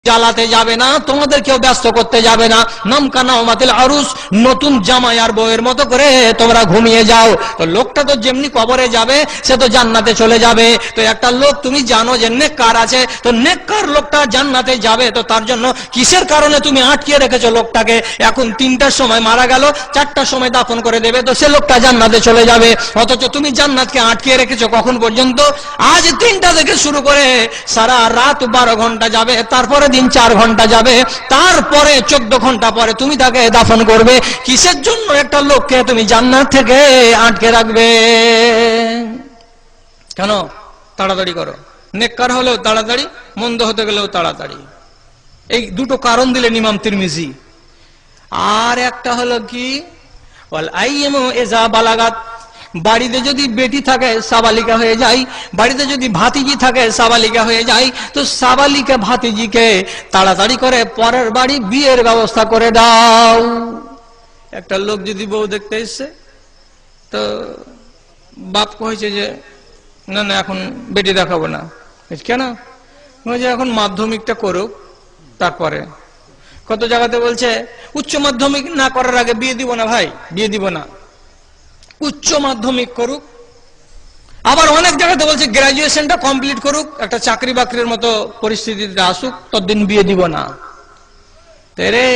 জ্বালাতে যাবে না, তোমাদের কেউ ব্যস্ত করতে যাবে না। নামকানা ওমাতিল আরুস, নতুন জামাই আর বউয়ের মতো করে তোমরা ঘুমিয়ে যাও। তো লোকটা তো যেমনি কবরে যাবে সে তো জান্নাতে চলে যাবে। তো একটা লোক তুমি জানো যে নেককার আছে, তো নেককার লোকটা জান্নাতে যাবে, তো তার জন্য কিসের কারণে তুমি আটকে রেখেছো লোকটাকে? এখন 3টার সময় মারা গেল, 4টার সময় দাফন করে দেবে, তো সে লোকটা জান্নাতে চলে যাবে। অথচ তুমি জান্নাতকে আটকে রেখেছো কখন পর্যন্ত? আজ 3টা থেকে শুরু করে সারা রাত 12 ঘন্টা যাবে, তারপরে দিন 4 ঘন্টা যাবে, তারপরে 14 ঘন্টা পরে তুমি তাকে দাফন করবে। কিসের জন্য একটা লোককে তুমি জান্নাত থেকে আটকে রাখবে? কেন? তাড়াতাড়ি করো। নেককার হলেও তাড়াতাড়ি, মন্দ হতে গেলেও তাড়াতাড়ি। এই দুটো কারণ দিলেন ইমাম তিরমিজি। আর একটা হলো কি, ওয়াল আইয়ামু ইজা বালাগাত, বাড়িতে যদি বেটি থাকে সাবালিকা হয়ে যায়, বাড়িতে যদি ভাতিজি থাকে সাবালিকা হয়ে যায়, তো সাবালিকা ভাতিজিকে তাড়াতাড়ি করে পরের বাড়ি বিয়ের ব্যবস্থা করে দাও। একটা লোক যদি বউ দেখতে এসছে, তো বাপ কইছে যে না না এখন বেটি দেখাবো না। কেন? বলছে এখন মাধ্যমিকটা করুক তারপরে। কত জায়গাতে বলছে উচ্চ মাধ্যমিক না করার আগে বিয়ে দিব না ভাই, বিয়ে দিব না, উচ্চ মাধ্যমিক করুক। আবার অনেক জায়গাতে বলছে গ্রাজুয়েশনটা কমপ্লিট করুক, একটা চাকরি বাকরির মতো পরিস্থিতিতে আসুক, ততদিন বিয়ে দিব না। তেরে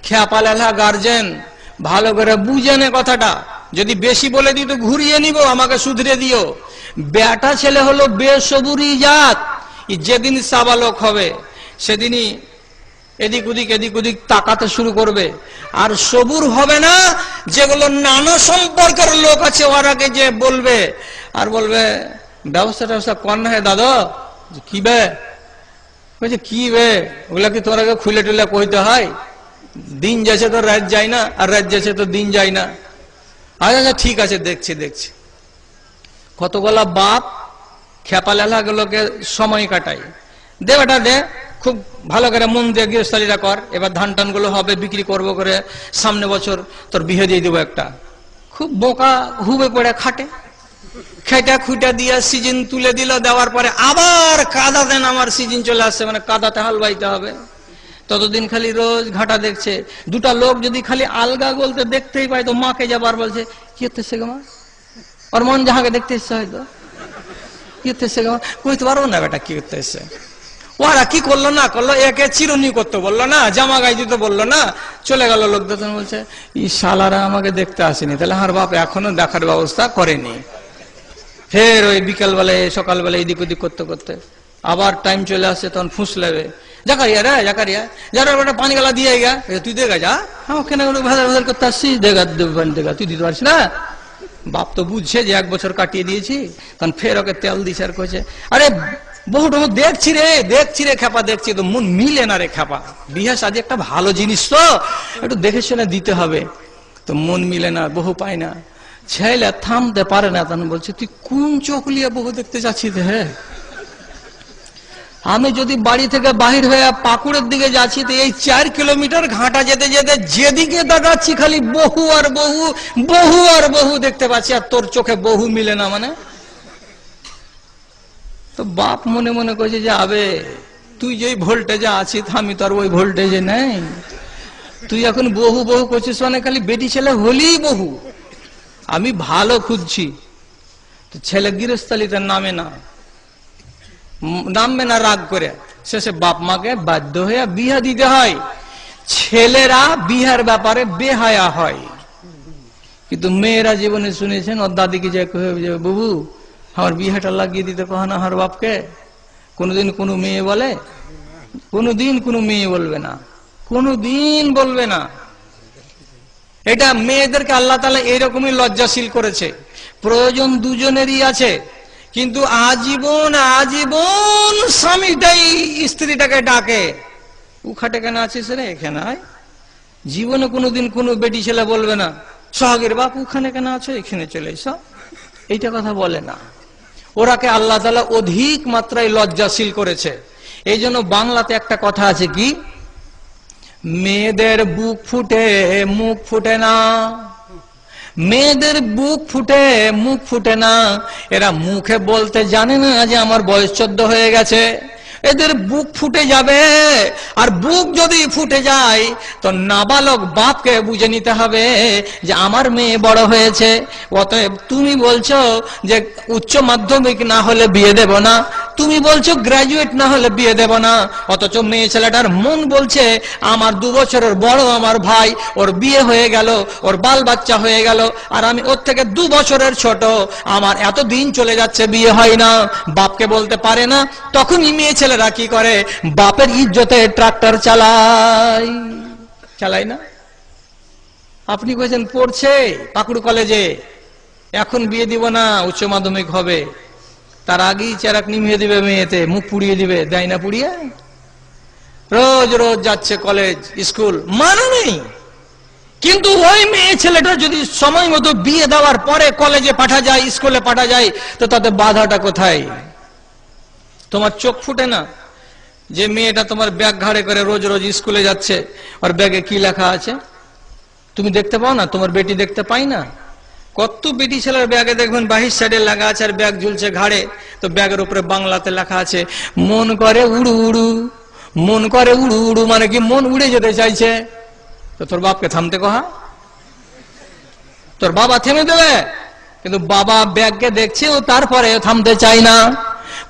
খেয়াপালেলা গার্জেন ভালো করে বুঝে নে কথাটা। যদি বেশি বলে দিই তো ঘুরিয়ে নিব, আমাকে শুধরে দিও। বেটা ছেলে হলো বেসবুরি জাত, যেদিন সাবালক হবে সেদিনই এদিক ওদিক তাকাতে শুরু করবে। আর সবুর হবে না, যেগুলো নানা সম্পর্কের লোক আছে ওরাকে যে বলবে, আর বলবে ব্যবস্থা কর না হে দাদা। কি বে? বলছে কি বে, ওগুলা কি তোরাকে খুলে টুলে কইতে হয়? দিন যাচ্ছে তো রাত যায় না, আর রাত যাচ্ছে তো দিন যায় না। আচ্ছা ঠিক আছে, দেখছি। কতগুলা বাপ খেপালেলা গুলোকে সময় কাটায়। দে বেটা দে, খুব ভালো করে মন দিয়ে গৃহস্থালীরা কর, এবার ধান টান গুলো হবে বিক্রি করবো করে, সামনে বছর তোর বিয়ে দিয়ে দেবো একটা। খুব বোকা হুবে পড়ে খাটে, খেটা খুঁটা দিয়ে সিজন তুলে দিল, দেওয়ার পরে আবার কাদাতে নামার সিজন চলে আসছে, মানে কাদাতে হাল বাইতে হবে। ততদিন খালি রোজ ঘাটা দেখছে। দুটা লোক যদি খালি আলগা বলতে দেখতেই পায়, তো মাকে যাবার বলছে কি হতেছে গো মা, ওর মন যাহাকে দেখতে ইচ্ছে হয়তো, কি হতেছে গো মা, কইতে পারবো না বেটা কি করতে এসছে। ওরা কি করলো না করলো, একে চিরুনি করতে বললো না, জামা গায়ে দিতে বললো না, চলে গেল। লোক দেখতে বলছে ই শালারা আমাকে দেখতে আসেনি, তাহলে হার বাপ এখনো দেখার ব্যবস্থা করেনি। ফের ওই বিকালবেলায় সকালবেলা এদিক ওদিক করতে করতে আবার টাইম চলে আসছে, তখন ফুঁস লেবে, জাকারিয়া রে জাকারিয়া, যারা বেটা পানি গালা দিয়ে গা, তুই দেখা যা, হ্যাঁ কেন ভেজাল করতে আসছিস, দেখা তুই দিতে পারছিস না। বাপ তো বুঝছে যে 1 বছর কাটিয়ে দিয়েছি, তখন ফের ওকে তেল দিছে আর কইছে আরে বহুটা দেখছি রে খেপা, দেখছি তো মন মিলে না রে খেপা, বিয়ে শাদী একটা ভালো জিনিস তো একটু দেখে শুনে দিতে হবে, তো মন মিলে না, বহু পায় না। ছেলে থামতে পারে না, তখন বলছে তুই কোন চোখ লিয়ে বহু দেখতে যাচ্ছিস? হ্যাঁ আমি যদি বাড়ি থেকে বাহির হয়ে পাকুড়ের দিকে যাচ্ছি, তো এই 4 কিলোমিটার ঘাটা যেতে যেতে যেদিকে তাকাচ্ছি খালি বহু আর বহু দেখতে পাচ্ছি, আর তোর চোখে বহু মিলে না মানে। তো বাপ মনে মনে করছে যে আবে তুই যেই ভোল্টেজে আছিস আমি তো আর ওই ভোল্টেজে নেই, তুই এখন বহু করছিস মানে খালি বেটি ছেলে হলেই বহু, আমি ভালো খুঁজছি। তো ছেলে গৃহস্থালিতে নামবে না রাগ করে, শেষে বাপ মাকে বাধ্য হয়ে বিয়ে দিতে হয়। ছেলেরা বিহার ব্যাপারে বেহায়া হয়, কিন্তু মেয়েরা জীবনে শুনেছেন ওর দাদিকে যে বাবু আমার বিয়েটা লাগিয়ে দিতে কহ না আমার বাপকে। কোনোদিন কোনো মেয়ে বলে? কোনোদিন কোনো মেয়ে বলবে না, কোনোদিন বলবে না। এটা মেয়েদেরকে আল্লাহ তাআলা এইরকমই লজ্জাশীল করেছে। প্রয়োজন দুজনেরই আছে, কিন্তু আজীবন স্বামীটাই স্ত্রীটাকে ডাকে, উখাটে কেন আছিস রে এখানে আয়। জীবনে কোনোদিন কোনো বেটি ছেলে বলবে না সোহাগের বাপ ওখানে কেন আছে, এখানে চলে এসো, এইটা কথা বলে না। ওরাকে আল্লাহ তাআলা অধিক মাত্রায় লজ্জাশীল করেছে। এই জন্য বাংলাতে একটা কথা আছে কি, মেয়েদের বুক ফুটে মুখ ফুটে না, মেয়েদের বুক ফুটে মুখ ফুটে না। এরা মুখে বলতে জানে না যে আমার বয়স 14 হয়ে গেছে, এদের বুক ফুটে যাবে। আর বুক যদি ফুটে যায় তো নাবালক বাপকে বুঝে নিতে হবে যে আমার মেয়ে বড় হয়েছে। অতএব তুমি বলছো যে উচ্চ মাধ্যমিক না হলে বিয়ে দেব না, তুমি বলছো গ্রাজুয়েট না হলে বিয়ে দেব না, অথচ মেয়ে ছেলেটার মন বলছে আমার 2 বছরের বড় আমার ভাই, ওর বিয়ে হয়ে গেল, ওর বাল বাচ্চা হয়ে গেল, আর আমি ওর থেকে 2 বছরের ছোট, আমার এত দিন চলে যাচ্ছে বিয়ে হয় না, বাপকে বলতে পারে না। তখনই মেয়ে ছেলেরা কি করে, বাপের ইজ্জতে ট্রাক্টর চালাই না। আপনি বলছেন পড়ছে পাকুড় কলেজে, এখন বিয়ে দিব না, উচ্চ মাধ্যমিক হবে, তার আগেই চেরাক নিভিয়ে দিবে, মেয়েতে মুখ পুড়িয়ে দিবে, দেয় না পুড়িয়ে? রোজ রোজ যাচ্ছে কলেজ স্কুল, মানা নেই। কিন্তু ওই মেয়ে ছেলেটা যদি সময় মতো বিয়ে দেওয়ার পরে কলেজে পাঠা যায়, স্কুলে পাঠা যায়, তো তাতে বাধাটা কোথায়? তোমার চোখ ফুটে না যে মেয়েটা তোমার ব্যাগ ঘাড়ে করে রোজ রোজ স্কুলে যাচ্ছে, আর ব্যাগে কি লেখা আছে তুমি দেখতে পাও না? তোমার বেটি দেখতে পাই না? কত বেটি ছেলের ব্যাগে দেখবেন বাহির সাইডে লেখা আছে, আর ব্যাগ ঝুলছে ঘাড়ে, তো ব্যাগের উপরে বাংলাতে লেখা আছে মন করে উড়ু উড়ু। মন করে উড়ু উড়ু মানে কি মন উড়ে যেতে চাইছে। তো তোর বাপকে থামতে কহা, তোর বাবা থেমে দেবে, কিন্তু বাবা ব্যাগকে দেখছে ও তারপরে থামতে চাই না।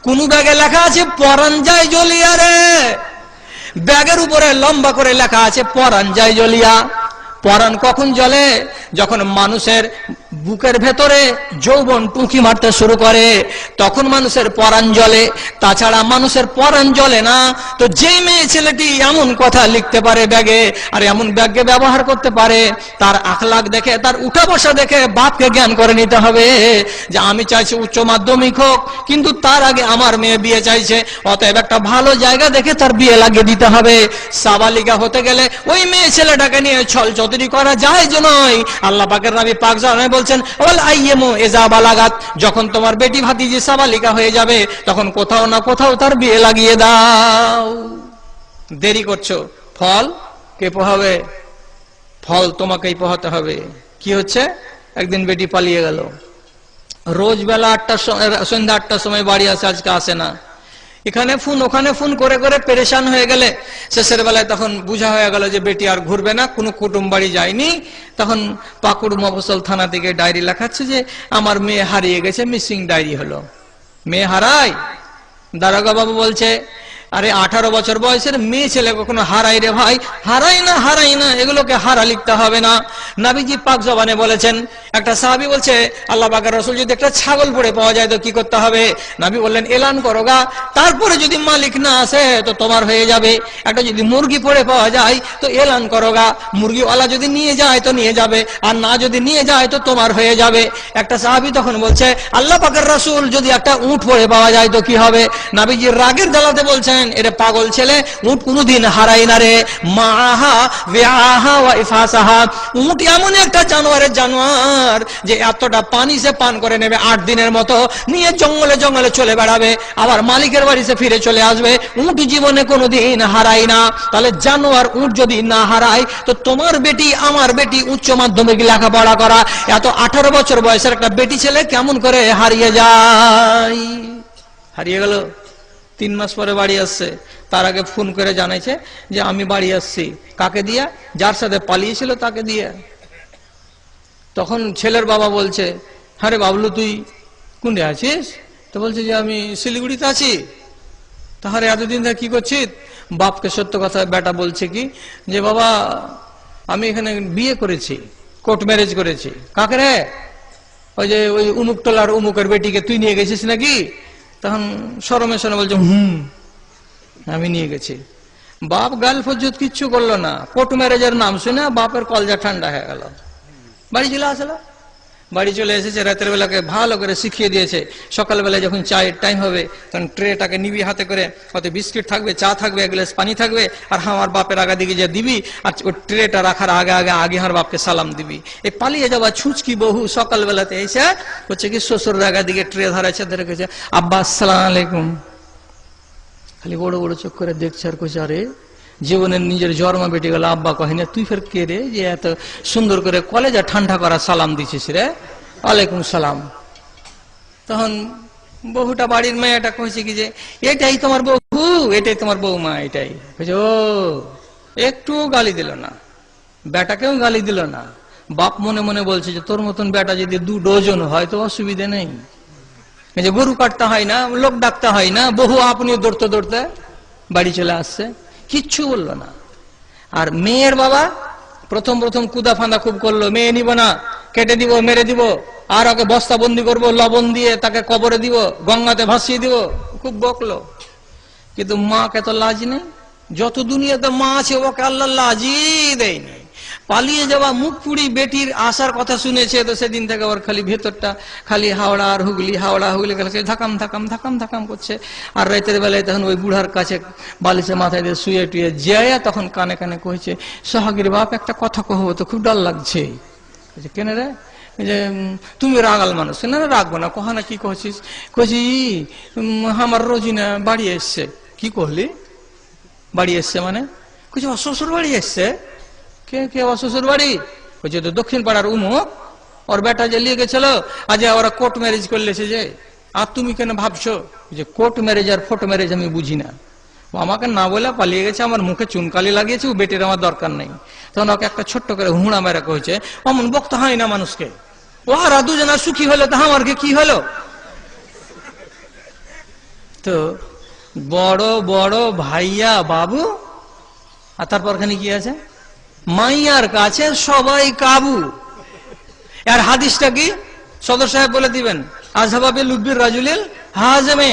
কোন ব্যাগে লেখা আছে পরান যায় জ্বলিয়া রে, ব্যাগের উপরে লম্বা করে লেখা আছে পরান যায় জ্বলিয়া। পরান কখন জ্বলে? যখন মানুষের বুকের ভেতরে যৌবন টুকি মারতে শুরু করে, তখন মানুষের পরান জ্বলে, তাছাড়া মানুষের পরান জ্বলে না। তো যে মেয়ে ছেলেটি এমন কথা লিখতে পারে ব্যাগে, আর এমন ব্যাগকে ব্যবহার করতে পারে, তার আখলাক দেখে, তার উঠা বসা দেখে বাপকে জ্ঞান করে নিতে হবে যে আমি চাইছি উচ্চ মাধ্যমিক হোক, কিন্তু তার আগে আমার মেয়ে বিয়ে চাইছে, অতএব একটা ভালো জায়গা দেখে তার বিয়ে লাগিয়ে দিতে হবে। সাবালিকা হতে গেলে ওই মেয়ে ছেলেটাকে নিয়ে ছল চতুরি করা যায় যে নয়। আল্লাহ পাকের নবী পাক জানেন বলছেন ওয়াল আইয়ামু ইজা বালাগাত, যখন তোমার বেটি ভাতিজি সাবালিকা হয়ে যাবে তখন কোথাও না কোথাও তার বিয়ে লাগিয়ে দাও। দেরি করছো, ফল কে পোহাবে? ফল তোমাকেই পোহাতে হবে। কি হচ্ছে, একদিন বেটি পালিয়ে গেল, রোজ বেলা 8টার সময়, সন্ধ্যা 8টার সময় বাড়ি আসে, আজকে আসে না, এখানে ফোন ওখানে ফোন করে করে পেরেশান হয়ে গেলে শেষের বেলায় তখন বুঝা হয়ে গেল যে বেটি আর ঘুরবে না, কোনো কুটুম বাড়ি যায়নি। তখন পাকুড় মফস্বল থানা থেকে ডায়েরি লেখাচ্ছে যে আমার মেয়ে হারিয়ে গেছে, মিসিং ডায়েরি হলো। মেয়ে হারায়? দারোগা বাবু বলছে আরে 18 বছর বয়সের মেয়ে ছেলে কখনো হারাই রে ভাই? হারাই না, এগুলোকে হারা লিখতে হবে না। নবীজি পাক জবানে বলেছেন, একটা সাহাবী বলছে আল্লাহ পাকের রাসূল যদি একটা ছাগল পড়ে পাওয়া যায় তো কি করতে হবে? নবী বললেন এলান করোগা, তারপরে যদি মালিক না আসে তো তোমার হয়ে যাবে। একটা যদি মুরগি পড়ে পাওয়া যায় তো এলান করোগা, মুরগিওয়ালা যদি নিয়ে যায় তো নিয়ে যাবে, আর না যদি নিয়ে যায় তো তোমার হয়ে যাবে। একটা সাহাবী তখন বলছে আল্লাহ পাকের রাসূল যদি একটা উট পড়ে পাওয়া যায় তো কি হবে? নবীজি রাগের জ্বালাতে বলছেন এরে পাগল ছেলে, উট কোনদিন হারাই না রে। মাহা বিআহা ওয়া ইফাসাহা, উট এমন একটা জানোয়ার যে এতটা পানি সে পান করে নেবে, 8 দিনের মতো নিয়ে জঙ্গলে জঙ্গলে চলে বেড়াবে, আবার মালিকের বাড়িতে ফিরে চলে আসবে। উট জীবনে কোনোদিন হারাই না। তাহলে জানোয়ার উট যদি না হারায় তো তোমার বেটি আমার বেটি উচ্চ মাধ্যমিক লেখাপড়া করা এত 18 বছর বয়সের একটা বেটি ছেলে কেমন করে হারিয়ে যায়? হারিয়ে গেল, 3 মাস পরে বাড়ি আসছে, তার আগে ফোন করে জানাইছে যে আমি বাড়ি আসছি। কাকে দিয়া? যার সাথে পালিয়েছিল তাকে দিয়ে। তখন ছেলের বাবা বলছে আরে বাবলু তুই কোন আছিস? তো বলছে যে আমি শিলিগুড়িতে আছি। তাহলে এতদিন ধরে কি করছিস? বাপকে সত্য কথা বেটা বলছে কি যে বাবা আমি এখানে বিয়ে করেছি, কোর্ট ম্যারেজ করেছি। কাকে রে? ওই যে ওই উমুক টলার উমুকের বেটিকে তুই নিয়ে গেছিস নাকি? তখন শরমে শরমে বলছে আমি নিয়ে গেছি। বাপ গাল ফজ্জত কিচ্ছু করলো না, কোর্ট ম্যারেজের নাম শুনে বাপের কলজা ঠান্ডা হয়ে গেল। বাড়ি চলে আসলো, বাড়ি চলে এসেছে, রাতের বেলাকে ভালো করে শিখিয়ে দিয়েছে। সকালবেলায় যখন চায়ের টাইম হবে তখন ট্রেটাকে নিবি হাতে করে, হয়তো বিস্কিট থাকবে, চা থাকবে, এক গ্লাস পানি থাকবে, আর আমার বাপের আগা দিকে যে দিবি, আর ওই ট্রেটা রাখার আগে আগে আগে আমার বাপকে সালাম দিবি। এই পালিয়ে যাওয়া ছুচকি বহু সকালবেলাতে এসে হচ্ছে কি শ্বশুরের আগা দিকে ট্রে ধরাচ্ছে, ধরে গেছে আব্বা আসসালাম আলাইকুম। খালি বড় বড় চোখ করে দেখছে আর কইছে আরে জীবনের নিজের জন্ম বেটে গেল, আব্বা কহে না তুই ফের কে রে যে এত সুন্দর করে কলেজে ঠান্ডা করা সালাম দিছিস রে? ওয়ালাইকুম সালাম। তখন বহুটা বাড়ির মেয়েটা কইছে কি যে এটাই তোমার বহু? এটাই তোমার বৌমা, এটাই। ও একটু গালি দিল না, বেটাকেও গালি দিল না। বাপ মনে মনে বলছে যে তোর মতন বেটা যদি 2 ডজন হয় তো অসুবিধে নেই, যে গরু কাটতে হয় না, লোক ডাকতে হয় না, বহু আপনিও দৌড়তে দৌড়তে বাড়ি চলে আসছে, কিচ্ছু বললো না। আর মেয়ের বাবা প্রথম প্রথম কুদা ফাঁদা খুব করলো, মেয়ে নিব না, কেটে দিব, মেরে দিব, আর ওকে বস্তা বন্দি করবো, লবণ দিয়ে তাকে কবরে দিব, গঙ্গাতে ভাসিয়ে দিব, খুব বকলো। কিন্তু মাকে তো লাজ নেই, যত দুনিয়াতে মা আছে ওকে আল্লাহ লাজই দেয়নি। পালিয়ে যাওয়া মুখ পুড়ি বেটির আসার কথা শুনেছে, তো সেদিন থেকে ওর খালি ভেতরটা খালি হাওড়া আর হুগলি, হাওড়া হুগলি ধাকাম ধাকাম ধাকাম ধাকাম করছে। আর রাতের বেলায় তখন ওই বুড়ার কাছে বালিশে মাথায় দিয়ে শুয়ে টুয়ে যায়, তখন কানে কানে কইছে, সোহাগীর বাপ একটা কথা কহবো তো, খুব ডর লাগছে। কেন রে? যে তুমি রাগাল মানুষ। না রাখবো না, কহা না, কি কহছিস? কইছি আমার রোজিনা বাড়ি এসছে। কি কহলি? বাড়ি এসছে মানে? কইছে শ্বশুর বাড়ি এসছে। কে কে শ্বশুর বাড়ি? কইছে তো দক্ষিণ পাড়ার উমুক, ওর বেটা যে লিয়ে গেছিল, আজ ওরা কোর্ট ম্যারেজ করলেছে যে। আর তুমি কেন ভাবছো যে কোর্ট ম্যারেজ আর ফোর্ট ম্যারেজ আমি বুঝি না? ও আমাকে না বলে পালিয়ে গেছে, আমার মুখে চুনকালি লাগিয়েছে, ও বেটির আমার দরকার নেই। তখন ওকে একটা ছোট্ট করে হুঁড়া মেরা কইছে, অমন বক্তা হয় না মানুষকে, ওরা দুজনা সুখী হলো তো আমার কি হলো? তো বড় বড় ভাইয়া বাবু, আর তারপর খানি কি আছে, মাইয়ার কাছে সবাই কাবু। আর হাদিসটা কি সদর সাহেব বলে দিবেন, আজহাবা বিল লুব্বির রাজুলিল হাজমে।